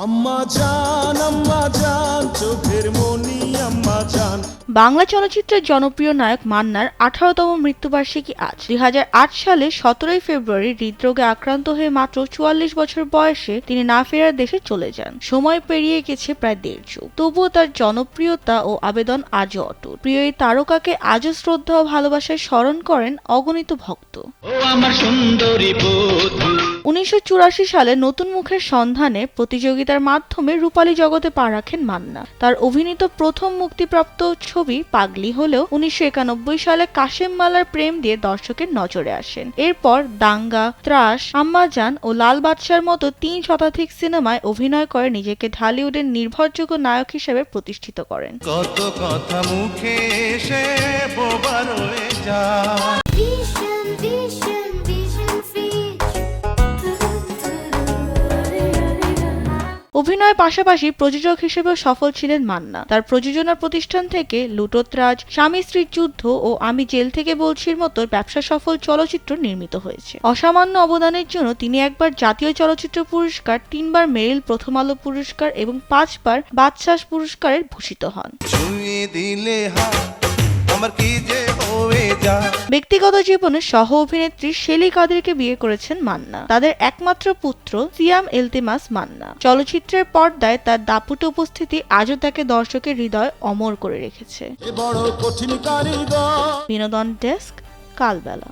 আম্মা জান চোখের মনি আম্মা জান। বাংলা চলচ্চিত্রের জনপ্রিয় নায়ক মান্নার 18তম মৃত্যুবার্ষিকী আজ। 2008 সালে 17 ফেব্রুয়ারি হৃদরোগে আক্রান্ত হয়ে মাত্র 44 বছর বয়সে তিনি না ফেরার দেশে চলে যান। সময় পেরিয়ে গেছে প্রায় 1.5 যুগ, তবুও তার জনপ্রিয়তা ও আবেদন আজও অটুট। প্রিয় এই তারকাকে আজও শ্রদ্ধা ও ভালোবাসায় স্মরণ করেন অগণিত ভক্ত। 1984 সালে নতুন মুখের সন্ধানে প্রতিযোগিতার মাধ্যমে রূপালী জগতে পা রাখেন মান্না। তার অভিনীত প্রথম মুক্তিপ্রাপ্ত ছবি পাগলি হলেও 1991 সালে কাশেম মালার প্রেম দিয়ে দর্শকের নজরে আসেন। এরপর দাঙ্গা, ত্রাস, আম্মাজান ও লাল বাদশার মতো 3 শতাধিক সিনেমায় অভিনয় করে নিজেকে ঢালিউডের নির্ভরযোগ্য নায়ক হিসেবে প্রতিষ্ঠিত করেন। কত কথা মুখে এসে বোবা রয়ে যায়। অভিনয়ের পাশাপাশি প্রযোজক হিসেবেও সফল ছিলেন মান্না। তার প্রযোজনা প্রতিষ্ঠান থেকে লুটোতরাজ, স্বামী স্ত্রীর যুদ্ধ ও আমি জেল থেকে বলছির মতো ব্যবসা সফল চলচ্চিত্র নির্মিত হয়েছে। অসামান্য অবদানের জন্য তিনি একবার জাতীয় চলচ্চিত্র পুরস্কার, 3 বার মেরিল প্রথম আলো পুরস্কার এবং 5 বার বাচসাস পুরস্কারের ভূষিত হন। ব্যক্তিগত জীবনে সহ অভিনেত্রী শেলি কাদেরকে বিয়ে করেছেন মান্না। তাদের একমাত্র পুত্র সিয়াম ইলতিমাস মান্না। চলচ্চিত্রের পর্দায় তার দাপুটে উপস্থিতি আজও তাকে দর্শকের হৃদয় অমর করে রেখেছে। বিনোদন ডেস্ক, কালবেলা।